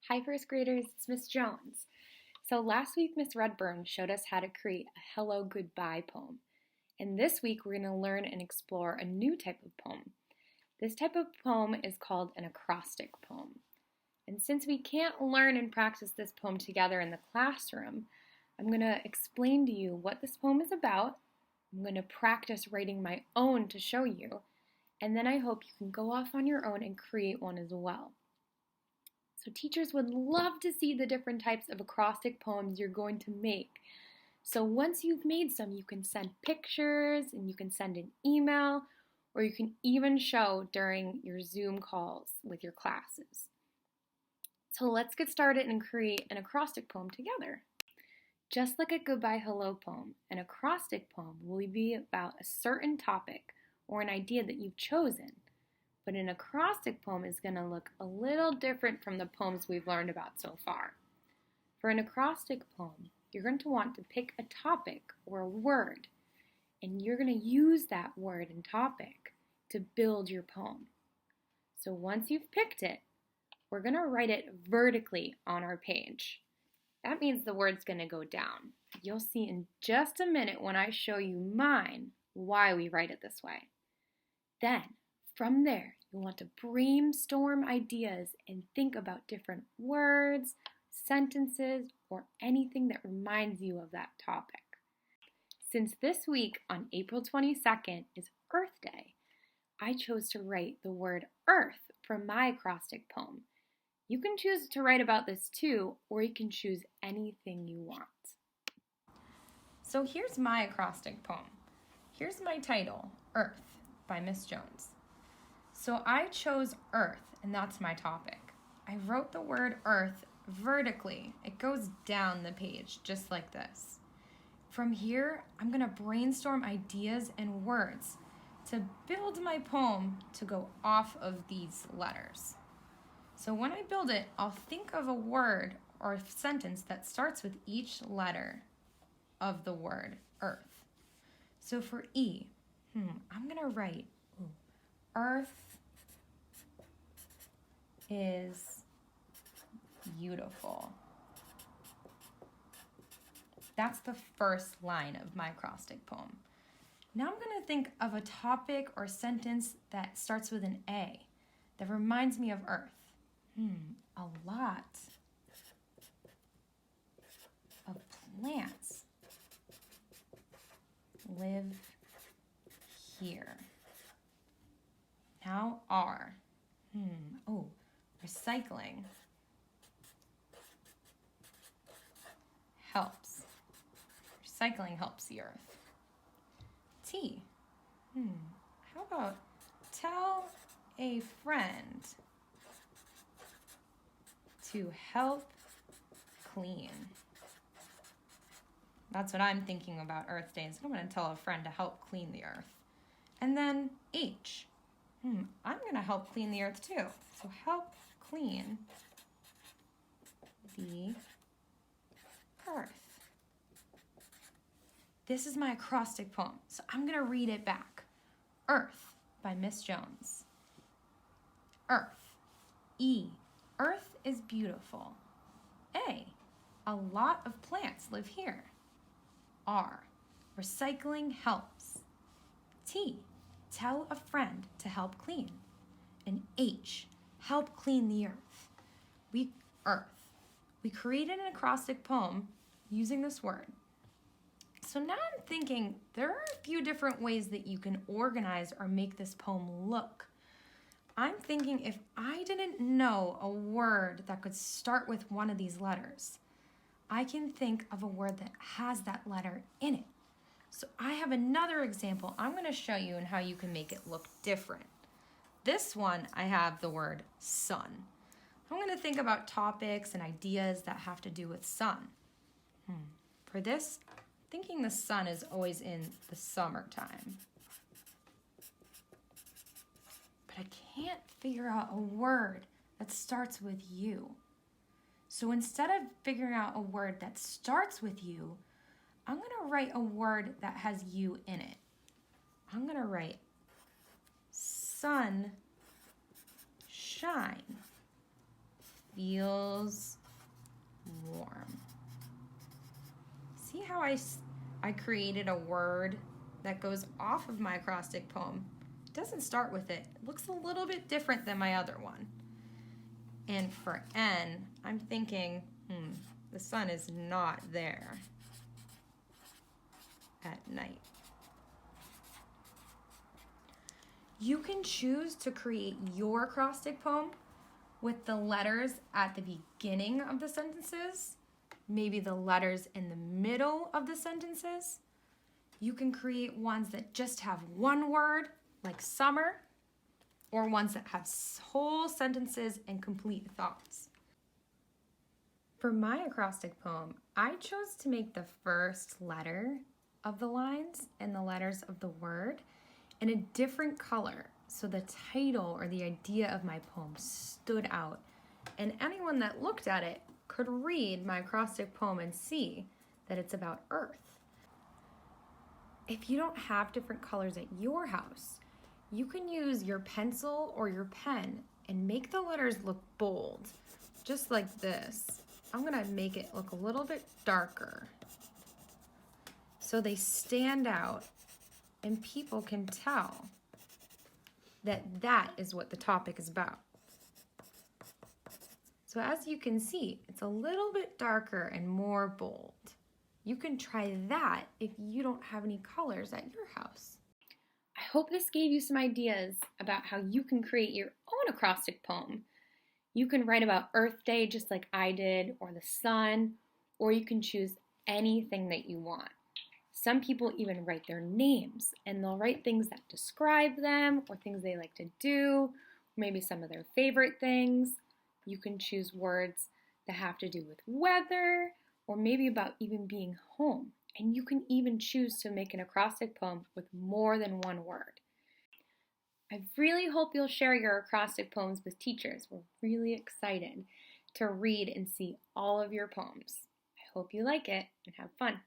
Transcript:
Hi first graders, it's Miss Jones. So last week Miss Redburn showed us how to create a hello goodbye poem. And this week we're going to learn and explore a new type of poem. This type of poem is called an acrostic poem. And since we can't learn and practice this poem together in the classroom, I'm going to explain to you what this poem is about. I'm going to practice writing my own to show you. And then I hope you can go off on your own and create one as well. So teachers would love to see the different types of acrostic poems you're going to make. So once you've made some, you can send pictures and you can send an email, or you can even show during your Zoom calls with your classes. So let's get started and create an acrostic poem together. Just like a goodbye hello poem, an acrostic poem will be about a certain topic or an idea that you've chosen. But an acrostic poem is going to look a little different from the poems we've learned about so far. For an acrostic poem, you're going to want to pick a topic or a word, and you're going to use that word and topic to build your poem. So once you've picked it, we're going to write it vertically on our page. That means the word's going to go down. You'll see in just a minute when I show you mine why we write it this way. Then, from there, you'll want to brainstorm ideas and think about different words, sentences, or anything that reminds you of that topic. Since this week on April 22nd is Earth Day, I chose to write the word Earth from my acrostic poem. You can choose to write about this too, or you can choose anything you want. So here's my acrostic poem. Here's my title, Earth by Miss Jones. So I chose Earth, and that's my topic. I wrote the word Earth vertically. It goes down the page, just like this. From here, I'm going to brainstorm ideas and words to build my poem to go off of these letters. So when I build it, I'll think of a word or a sentence that starts with each letter of the word Earth. So for E, I'm going to write Earth is beautiful. That's the first line of my acrostic poem. Now I'm going to think of a topic or sentence that starts with an A that reminds me of Earth. A lot of plants live here. Now R. Recycling helps. Recycling helps the earth. T. How about tell a friend to help clean? That's what I'm thinking about Earth Day. So I'm going to tell a friend to help clean the earth. And then H. I'm going to help clean the earth too. So help clean the earth. This is my acrostic poem, so I'm going to read it back. Earth by Miss Jones. Earth. E. Earth is beautiful. A lot of plants live here. R. Recycling helps. T. Tell a friend to help clean. And H. Help clean the earth. We created an acrostic poem using this word. So now I'm thinking there are a few different ways that you can organize or make this poem look. I'm thinking if I didn't know a word that could start with one of these letters, I can think of a word that has that letter in it. So I have another example I'm going to show you and how you can make it look different. This one, I have the word sun. I'm going to think about topics and ideas that have to do with sun. For this, thinking the sun is always in the summertime. But I can't figure out a word that starts with you. So instead of figuring out a word that starts with you, I'm going to write a word that has you in it. I'm going to write sun shine feels I created a word that goes off of my acrostic poem. It doesn't start with it. It looks a little bit different than my other one. And for N, I'm thinking, the sun is not there at night. You can choose to create your acrostic poem with the letters at the beginning of the sentences, maybe the letters in the middle of the sentences. You can create ones that just have one word, like summer, or ones that have whole sentences and complete thoughts. For my acrostic poem, I chose to make the first letter of the lines and the letters of the word in a different color, so the title or the idea of my poem stood out, and anyone that looked at it could read my acrostic poem and see that it's about Earth. If you don't have different colors at your house, you can use your pencil or your pen and make the letters look bold, just like this. I'm gonna make it look a little bit darker so they stand out and people can tell that that is what the topic is about. So as you can see, it's a little bit darker and more bold. You can try that if you don't have any colors at your house. I hope this gave you some ideas about how you can create your own acrostic poem. You can write about Earth Day just like I did, or the sun, or you can choose anything that you want. Some people even write their names, and they'll write things that describe them or things they like to do, maybe some of their favorite things. You can choose words that have to do with weather or maybe about even being home. And you can even choose to make an acrostic poem with more than one word. I really hope you'll share your acrostic poems with teachers. We're really excited to read and see all of your poems. I hope you like it and have fun.